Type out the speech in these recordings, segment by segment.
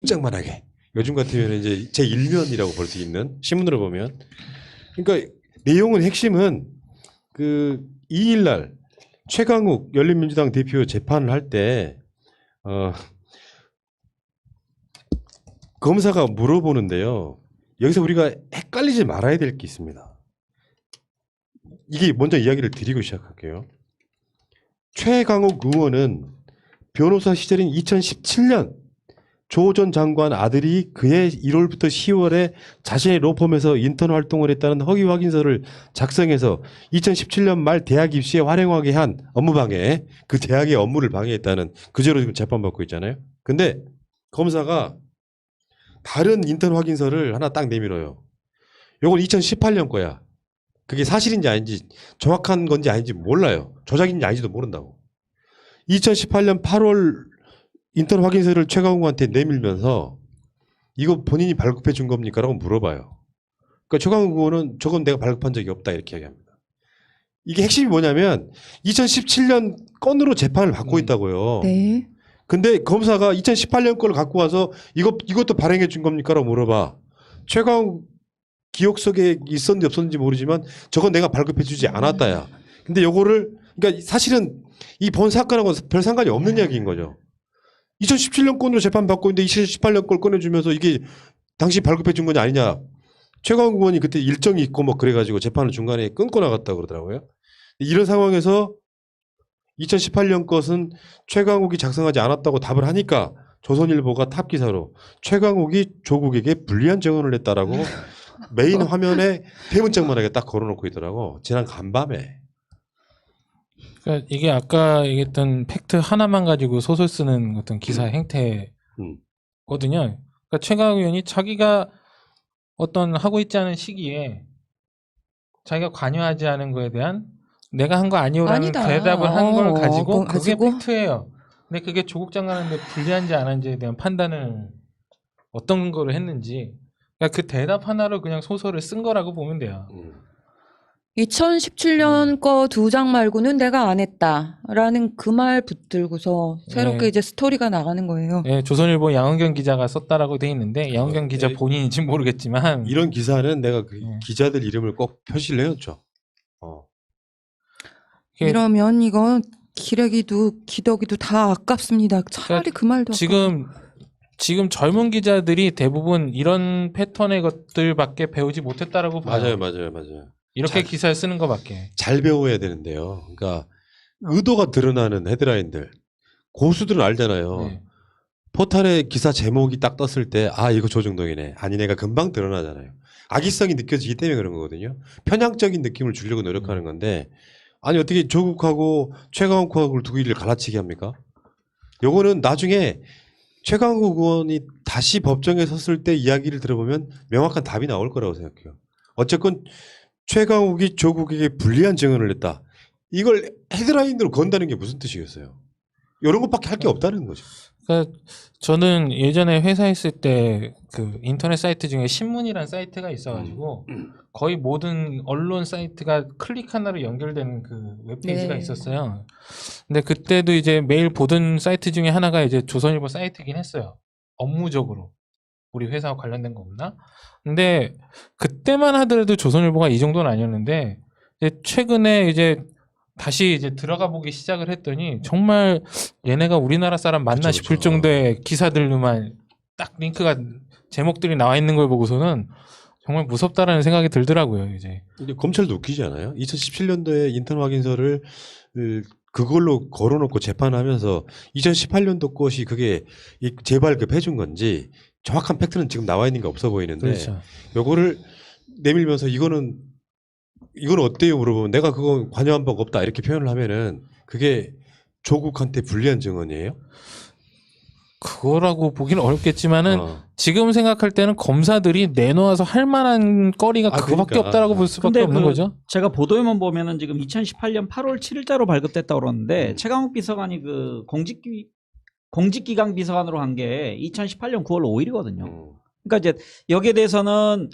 짱만하게 요즘 같으면 이제 제 1면이라고 볼 수 있는 신문으로 보면 그러니까 내용은 핵심은 그 2일 날 최강욱 열린민주당 대표 재판을 할 때 검사가 물어보는데요. 여기서 우리가 헷갈리지 말아야 될 게 있습니다. 이게 먼저 이야기를 드리고 시작할게요. 최강욱 의원은 변호사 시절인 2017년 조 전 장관 아들이 그해 1월부터 10월에 자신의 로펌에서 인턴 활동을 했다는 허위 확인서를 작성해서 2017년 말 대학 입시에 활용하게 한 업무방해, 그 대학의 업무를 방해했다는 그죄로 지금 재판받고 있잖아요. 근데 검사가 다른 인턴 확인서를 하나 딱 내밀어요. 요건 2018년 거야. 그게 사실인지 아닌지 정확한 건지 아닌지 몰라요. 조작인지 아닌지도 모른다고. 2018년 8월 인턴 확인서를 최강욱한테 내밀면서 이거 본인이 발급해 준 겁니까? 라고 물어봐요. 그러니까 최강욱 의원은 저건 내가 발급한 적이 없다 이렇게 얘기합니다. 이게 핵심이 뭐냐면 2017년 건으로 재판을 받고 있다고요. 네. 근데 검사가 2018년 거를 갖고 와서 이것도 발행해 준 겁니까? 라고 물어봐. 최강욱 기억 속에 있었는지 없었는지 모르지만 저건 내가 발급해 주지 않았다야. 근데 요거를 그러니까 사실은 이 본 사건하고 별 상관이 없는 이야기인 거죠. 2017년 건으로 재판받고 있는데 2018년 걸 꺼내주면서 이게 당시 발급해 준 거냐 아니냐. 최강욱 의원이 그때 일정이 있고 뭐 그래가지고 재판을 중간에 끊고 나갔다고 그러더라고요. 이런 상황에서 2018년 것은 최강욱이 작성하지 않았다고 답을 하니까 조선일보가 탑 기사로 최강욱이 조국에게 불리한 증언을 했다라고 메인 화면에 대문짝만하게 딱 걸어놓고 있더라고. 지난 간밤에. 그러니까 이게 아까 얘기했던 팩트 하나만 가지고 소설 쓰는 어떤 기사 행태거든요. 그러니까 최강욱 의원이 자기가 어떤 하고 있지 않은 시기에 자기가 관여하지 않은 거에 대한 내가 한 거 아니오라는 아니다. 대답을 한 걸 가지고 그게 가지고? 팩트예요. 근데 그게 조국 장관한테 불리한지 안 한지에 대한 판단을 어떤 거를 했는지 그러니까 그 대답 하나로 그냥 소설을 쓴 거라고 보면 돼요. 2017년 거 2장 말고는 내가 안 했다라는 그 말 붙들고서 새롭게 네. 이제 스토리가 나가는 거예요. 예, 조선일보 양은경 기자가 썼다라고 돼 있는데 양은경 기자 네. 본인인지 모르겠지만 이런 기사는 내가 그 네. 기자들 이름을 꼭 표시를 해놓죠. 이게 이러면 이거 기레기도 기덕이도 다 아깝습니다. 차라리 그 말도 지금 젊은 기자들이 대부분 이런 패턴의 것들밖에 배우지 못했다라고 봐요. 맞아요. 이렇게 기사를 쓰는 것밖에. 잘 배워야 되는데요. 그러니까 의도가 드러나는 헤드라인들 고수들은 알잖아요. 네. 포털에 기사 제목이 딱 떴을 때 아 이거 조중동이네. 아니 내가 금방 드러나잖아요. 악의성이 느껴지기 때문에 그런 거거든요. 편향적인 느낌을 주려고 노력하는 건데 아니 어떻게 조국하고 최강욱하고를 두 개를 갈라치게 합니까? 요거는 나중에 최강욱 의원이 다시 법정에 섰을 때 이야기를 들어보면 명확한 답이 나올 거라고 생각해요. 어쨌건 최강욱이 조국에게 불리한 증언을 했다. 이걸 헤드라인으로 건다는 게 무슨 뜻이겠어요? 이런 것밖에 할 게 없다는 거죠. 그러니까 저는 예전에 회사에 있을 때 그 인터넷 사이트 중에 신문이란 사이트가 있어가지고 거의 모든 언론 사이트가 클릭 하나로 연결되는 그 웹페이지가 네. 있었어요. 근데 그때도 이제 매일 보던 사이트 중에 하나가 이제 조선일보 사이트긴 했어요. 업무적으로 우리 회사와 관련된 거 없나? 근데 그때만 하더라도 조선일보가 이 정도는 아니었는데 이제 최근에 이제 다시 이제 들어가 보기 시작을 했더니 정말 얘네가 우리나라 사람 맞나 그쵸. 싶을 정도의 기사들로만 딱 링크가 제목들이 나와 있는 걸 보고서는 정말 무섭다라는 생각이 들더라고요. 이제 근데 검찰도 웃기지 않아요? 2017년도에 인턴 확인서를 그걸로 걸어놓고 재판하면서 2018년도 것이 그게 재발급 해준 건지 정확한 팩트는 지금 나와 있는 게 없어 보이는데 그렇죠. 요거를 내밀면서 이건 어때요? 물어보면 내가 그거 관여한 바가 없다 이렇게 표현을 하면은 그게 조국한테 불리한 증언이에요? 그거라고 보기는 어렵겠지만은 지금 생각할 때는 검사들이 내놓아서 할 만한 거리가 그거밖에 그러니까. 없다라고 볼 수밖에 없는 거죠. 제가 보도에만 보면은 지금 2018년 8월 7일자로 발급됐다고 그러는데 최강욱 비서관이 그 공직기강 비서관으로 한 게 2018년 9월 5일이거든요. 그러니까 이제 여기에 대해서는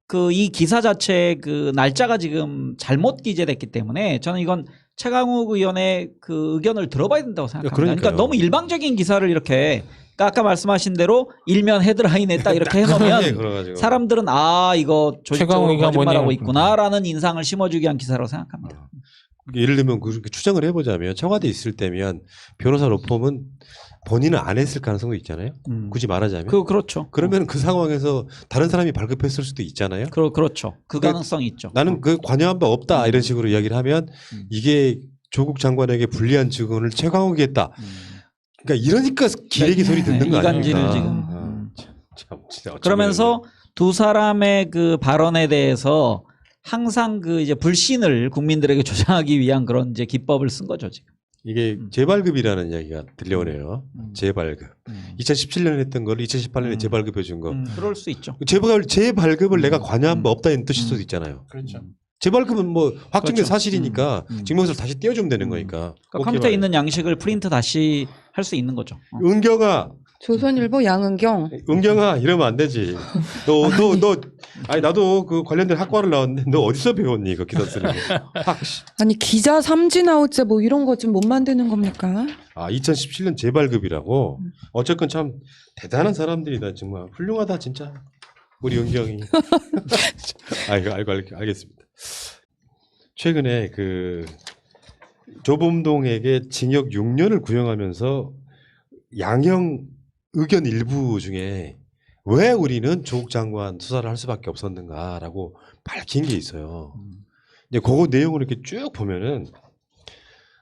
그 이 기사 자체 그 날짜가 지금 잘못 기재됐기 때문에 저는 이건 최강욱 의원의 그 의견을 들어봐야 된다고 생각합니다. 그러니까 너무 일방적인 기사를 이렇게 그러니까 아까 말씀하신 대로 일면 헤드라인에 딱 이렇게 네, 해놓으면 걸어가지고. 사람들은 아 이거 조직적으로 최강욱이가 거짓말하고 뭐니? 있구나라는 인상을 심어주기 위한 기사라고 생각합니다. 예를 들면 그렇게 추정을 해보자면 청와대 있을 때면 변호사 로펌은 본인은 안 했을 가능성도 있잖아요. 굳이 말하자면. 그렇죠. 그러면 그 상황에서 다른 사람이 발급했을 수도 있잖아요. 그렇죠. 그 그러니까 가능성이 있죠. 나는 그 관여한 바 없다 이런 식으로 이야기를 하면 이게 조국 장관에게 불리한 증언을 최강욱이 했다. 그러니까 이러니까 기레기 소리 듣는 거 이간질을 아닙니까? 지금. 참, 진짜 어쩌면 그러면서 두 사람의 그 발언에 대해서 항상 그 이제 불신을 국민들에게 조장하기 위한 그런 이제 기법을 쓴 거죠 지금. 이게 재발급이라는 이야기가 들려오네요. 재발급. 2017년에 했던 걸 2018년에 재발급해 준 거. 그럴 수 있죠. 재발급을 내가 관여한 바 없다는 뜻일 수도 있잖아요. 그렇죠. 재발급은 뭐 확정된 그렇죠. 사실이니까 증명서를 다시 띄워주면 되는 거니까. 그러니까 컴퓨터에 있는 양식을 프린트 다시 할 수 있는 거죠. 은경아, 조선일보 양은경. 은경아 이러면 안 되지. 아니 나도 그 관련된 학과를 나왔는데 너 어디서 배웠니 그 기사 쓰는 거? 아니 기자 삼진 아웃제 뭐 이런 거 좀 못 만드는 겁니까? 아 2017년 재발급이라고. 어쨌건 참 대단한 사람들이다 정말 훌륭하다 진짜. 우리 은경이. 알겠습니다. 최근에 그 조범동에게 징역 6년을 구형하면서 양형 의견 일부 중에 왜 우리는 조국 장관 수사를 할 수밖에 없었는가라고 밝힌 게 있어요. 이제 그거 내용을 이렇게 쭉 보면은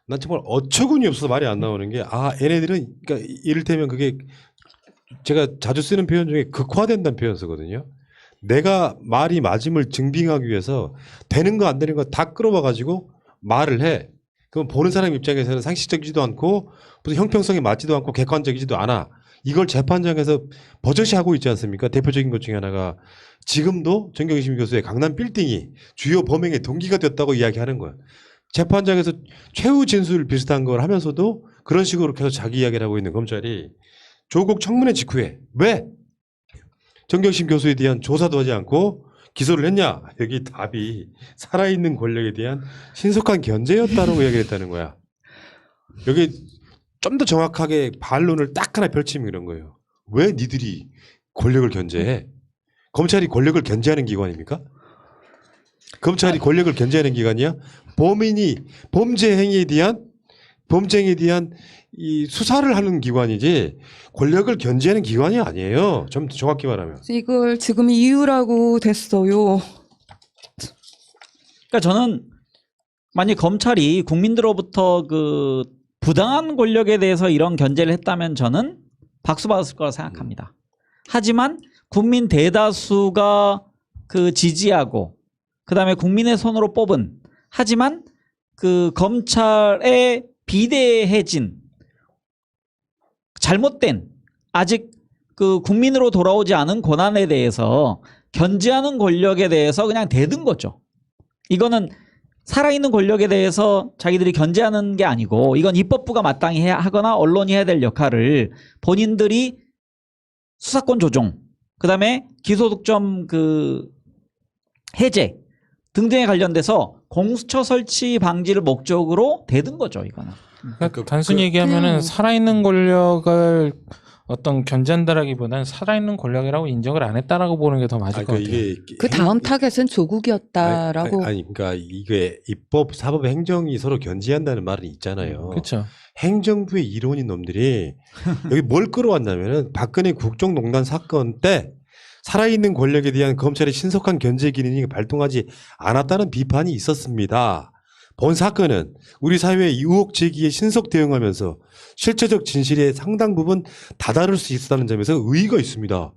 난 정말 어처구니 없어서 말이 안 나오는 게 얘네들은 그러니까 이를테면 그게 제가 자주 쓰는 표현 중에 극화된다는 표현 쓰거든요. 내가 말이 맞음을 증빙하기 위해서 되는 거 안 되는 거 다 끌어와 가지고 말을 해. 그럼 보는 사람 입장에서는 상식적이지도 않고 무슨 형평성에 맞지도 않고 객관적이지도 않아. 이걸 재판장에서 버젓이 하고 있지 않습니까? 대표적인 것 중에 하나가 지금도 정경심 교수의 강남 빌딩이 주요 범행의 동기가 됐다고 이야기하는 거야. 재판장에서 최후 진술 비슷한 걸 하면서도 그런 식으로 계속 자기 이야기를 하고 있는 검찰이 조국 청문회 직후에 왜 정경심 교수에 대한 조사도 하지 않고 기소를 했냐? 여기 답이 살아있는 권력에 대한 신속한 견제였다라고 이야기를 했다는 거야. 여기 좀 더 정확하게 반론을 딱 하나 펼치면 이런 거예요. 왜 니들이 권력을 견제해? 검찰이 권력을 견제하는 기관입니까? 검찰이 권력을 견제하는 기관이야? 범인이 범죄 행위에 대한 이 수사를 하는 기관이지 권력을 견제하는 기관이 아니에요. 좀 정확히 말하면. 이걸 지금 이유라고 됐어요. 그러니까 저는 만약 검찰이 국민들로부터 그 부당한 권력에 대해서 이런 견제를 했다면 저는 박수 받았을 거라 생각합니다. 하지만 국민 대다수가 그 지지하고 그다음에 국민의 손으로 뽑은 하지만 그 검찰의 비대해진 잘못된 아직 그 국민으로 돌아오지 않은 권한에 대해서 견제하는 권력에 대해서 그냥 대든 거죠. 이거는 살아있는 권력에 대해서 자기들이 견제하는 게 아니고 이건 입법부가 마땅히 해야 하거나 언론이 해야 될 역할을 본인들이 수사권 조정 그다음에 기소득점 그 해제 등등에 관련돼서 공수처 설치 방지를 목적으로 대든 거죠, 이거는. 그러니까 단순히 얘기하면은 살아있는 권력을 어떤 견제한다라기보다는 살아있는 권력이라고 인정을 안 했다라고 보는 게 더 맞을 것 같아요. 그 다음 타겟은 조국이었다라고. 그러니까 이게 입법, 사법, 행정이 서로 견제한다는 말은 있잖아요. 그렇죠. 행정부의 이론인 놈들이 여기 뭘 끌어왔냐면은 박근혜 국정농단 사건 때 살아있는 권력에 대한 검찰의 신속한 견제 기능이 발동하지 않았다는 비판이 있었습니다. 본 사건은 우리 사회의 의혹 제기에 신속 대응하면서 실체적 진실의 상당 부분 다다를 수 있었다는 점에서 의의가 있습니다.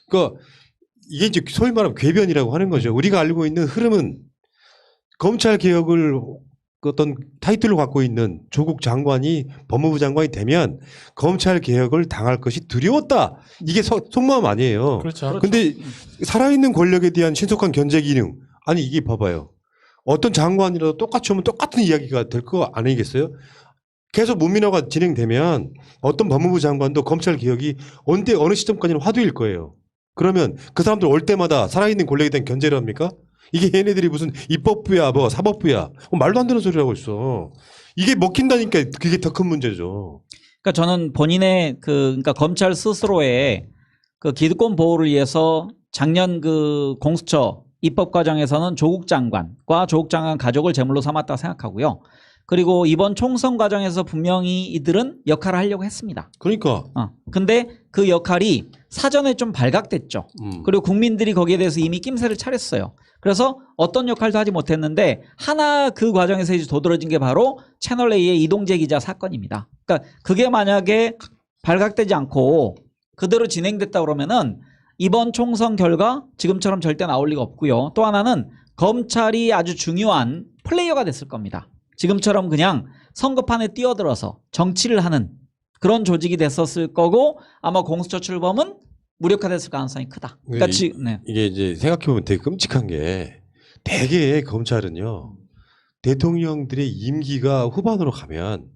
그러니까 이게 이제 소위 말하면 궤변이라고 하는 거죠. 우리가 알고 있는 흐름은 검찰 개혁을 어떤 타이틀로 갖고 있는 조국 장관이 법무부 장관이 되면 검찰 개혁을 당할 것이 두려웠다. 이게 속마음 아니에요. 그렇죠. 근데 살아있는 권력에 대한 신속한 견제 기능. 아니 이게 봐봐요. 어떤 장관이라도 똑같이 오면 똑같은 이야기가 될 거 아니겠어요? 계속 문민화가 진행되면 어떤 법무부 장관도 검찰 개혁이 언제 어느 시점까지는 화두일 거예요. 그러면 그 사람들 올 때마다 살아있는 권력에 대한 견제를 합니까? 이게 얘네들이 무슨 입법부야 뭐 사법부야 말도 안 되는 소리라고 있어. 이게 먹힌다니까 그게 더 큰 문제죠. 그러니까 저는 본인의 그러니까 검찰 스스로의 그 기득권 보호를 위해서 작년 그 공수처 입법 과정에서는 조국 장관과 조국 장관 가족을 제물로 삼았다 생각하고요. 그리고 이번 총선 과정에서 분명히 이들은 역할을 하려고 했습니다. 그러니까. 근데 그 역할이 사전에 좀 발각됐죠. 그리고 국민들이 거기에 대해서 이미 낌새를 차렸어요. 그래서 어떤 역할도 하지 못했는데 하나 그 과정에서 이제 도드라진 게 바로 채널A의 이동재 기자 사건입니다. 그러니까 그게 만약에 발각되지 않고 그대로 진행됐다 그러면은 이번 총선 결과 지금처럼 절대 나올 리가 없고요. 또 하나는 검찰이 아주 중요한 플레이어가 됐을 겁니다. 지금처럼 그냥 선거판에 뛰어들어서 정치를 하는 그런 조직이 됐었을 거고 아마 공수처 출범은 무력화됐을 가능성이 크다. 그러니까 이게 이제 생각해보면 되게 끔찍한 게 대개 검찰은요. 대통령들의 임기가 후반으로 가면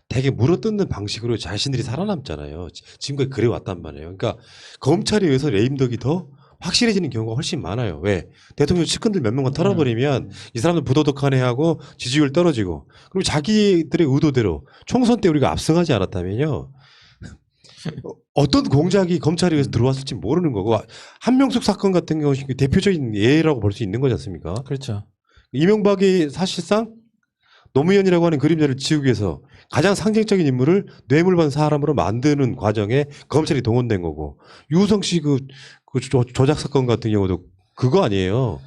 되게 물어뜯는 방식으로 자신들이 살아남잖아요. 지금까지 그래왔단 말이에요. 그러니까 검찰에 의해서 레임덕이 더 확실해지는 경우가 훨씬 많아요. 왜? 대통령 측근들 몇 명만 털어버리면 이 사람들 부도덕하네 하고 지지율 떨어지고 그리고 자기들의 의도대로 총선 때 우리가 압승하지 않았다면요. 어떤 공작이 검찰에 의해서 들어왔을지 모르는 거고 한명숙 사건 같은 경우는 대표적인 예라고 볼 수 있는 거지 않습니까? 그렇죠. 이명박이 사실상 노무현이라고 하는 그림자를 지우기 위해서 가장 상징적인 인물을 뇌물받은 사람으로 만드는 과정에 검찰이 동원된 거고 유성 씨 그 조작 사건 같은 경우도 그거 아니에요.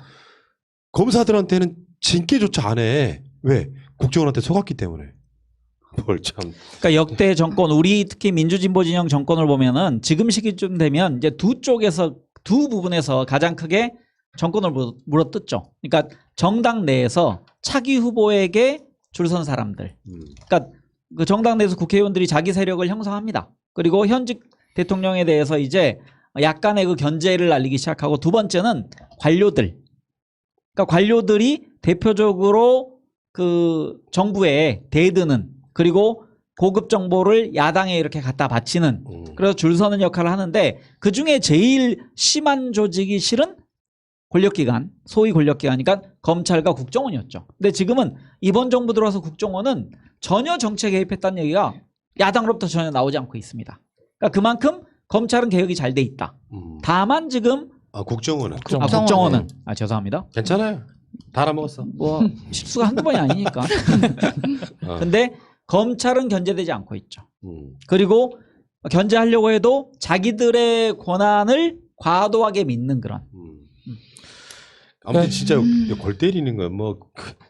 검사들한테는 징계조차 안 해. 왜? 국정원한테 속았기 때문에. 뭘 참. 그러니까 역대 정권 우리 특히 민주진보 진영 정권을 보면은 지금 시기쯤 되면 이제 두 부분에서 가장 크게 정권을 물어뜯죠. 그러니까 정당 내에서 차기 후보에게 줄 선 사람들. 그러니까 그 정당 내에서 국회의원들이 자기 세력을 형성합니다. 그리고 현직 대통령에 대해서 이제 약간의 그 견제를 날리기 시작하고 두 번째는 관료들. 그러니까 관료들이 대표적으로 그 정부에 대드는 그리고 고급 정보를 야당에 이렇게 갖다 바치는 그래서 줄 서는 역할을 하는데 그중에 제일 심한 조직이 실은 권력기관, 소위 권력기관, 그러니까 검찰과 국정원이었죠. 근데 지금은 이번 정부 들어와서 국정원은 전혀 정치에 개입했다는 얘기가 야당으로부터 전혀 나오지 않고 있습니다. 그러니까 그만큼 검찰은 개혁이 잘 돼 있다. 다만 지금 국정원은 국정원은 죄송합니다. 괜찮아요. 다 알아먹었어. 뭐 실수가 한두 번이 아니니까. 근데 검찰은 견제되지 않고 있죠. 그리고 견제하려고 해도 자기들의 권한을 과도하게 믿는 그런. 아무튼 진짜 골 때리는 건 뭐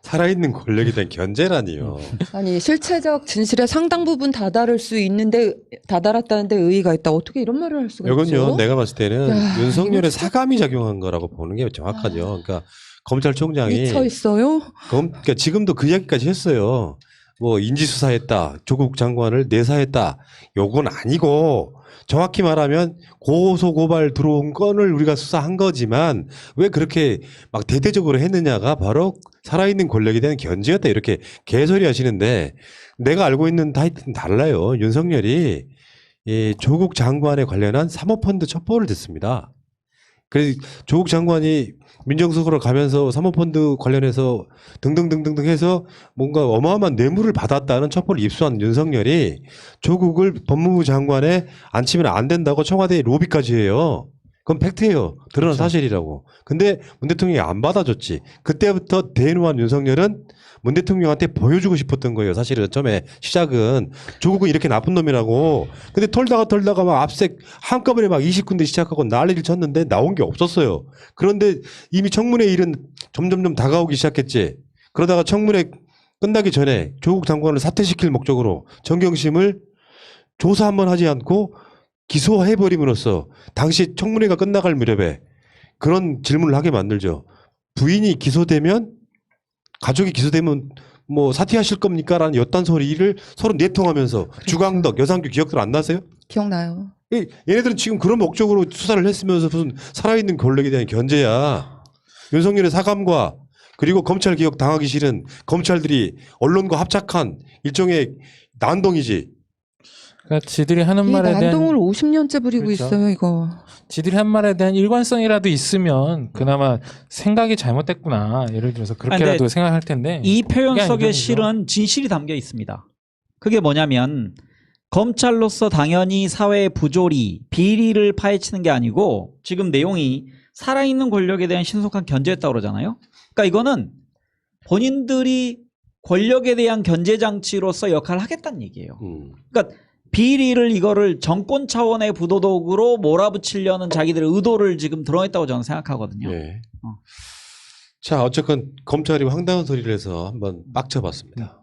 살아있는 권력에 대한 견제라니요. 아니 실체적 진실의 상당 부분 다다를 수 있는데 다다랐다는데 의의가 있다. 어떻게 이런 말을 할 수가 있죠? 이건요. 내가 봤을 때는 야, 윤석열의 사감이 작용한 거라고 보는 게 정확하죠. 그러니까 검찰총장이 미쳐 있어요? 그러니까 지금도 그 이야기까지 했어요. 뭐 인지수사했다. 조국 장관을 내사했다. 요건 아니고 정확히 말하면 고소고발 들어온 건을 우리가 수사한 거지만 왜 그렇게 막 대대적으로 했느냐가 바로 살아있는 권력에 대한 견제였다. 이렇게 개소리 하시는데 내가 알고 있는 타이틀은 달라요. 윤석열이 이 조국 장관에 관련한 사모펀드 첩보를 듣습니다. 그래서 조국 장관이 민정수석으로 가면서 사모펀드 관련해서 등등등등 해서 뭔가 어마어마한 뇌물을 받았다는 첩보를 입수한 윤석열이 조국을 법무부 장관에 앉히면 안 된다고 청와대에 로비까지 해요. 그건 팩트예요. 드러난 사실이라고. 근데 문 대통령이 안 받아줬지. 그때부터 대노한 윤석열은 문 대통령한테 보여주고 싶었던 거예요. 사실은 처음에 시작은 조국은 이렇게 나쁜 놈이라고. 근데 털다가 막 압색 한꺼번에 막 20군데 시작하고 난리를 쳤는데 나온 게 없었어요. 그런데 이미 청문회 일은 점점점 다가오기 시작했지. 그러다가 청문회 끝나기 전에 조국 장관을 사퇴시킬 목적으로 정경심을 조사 한번 하지 않고 기소해버림으로써 당시 청문회가 끝나갈 무렵에 그런 질문을 하게 만들죠. 부인이 기소되면 가족이 기소되면 뭐 사퇴하실 겁니까? 라는 엿단 소리를 서로 내통하면서 그렇죠. 주광덕, 여상규 기억들 안 나세요? 기억나요. 얘네들은 지금 그런 목적으로 수사를 했으면서 무슨 살아있는 권력에 대한 견제야. 윤석열의 사감과 그리고 검찰 개혁 당하기 싫은 검찰들이 언론과 합작한 일종의 난동이지. 그러니까 지들이 하는 이 말에 대한 난동을 50년째 부리고 그렇죠. 있어요, 이거. 지들이 한 말에 대한 일관성이라도 있으면 그나마 생각이 잘못됐구나. 예를 들어서 그렇게라도 생각할 텐데 이 표현 그게 속에 아니죠. 실은 진실이 담겨 있습니다. 그게 뭐냐면 검찰로서 당연히 사회의 부조리, 비리를 파헤치는 게 아니고 지금 내용이 살아있는 권력에 대한 신속한 견제였다고 그러잖아요. 그러니까 이거는 본인들이 권력에 대한 견제 장치로서 역할을 하겠다는 얘기예요. 그러니까 비리를 이거를 정권 차원의 부도덕으로 몰아붙이려는 자기들의 의도를 지금 드러냈다고 저는 생각하거든요. 예. 자, 어쨌건 검찰이 황당한 소리를 해서 한번 빡쳐봤습니다.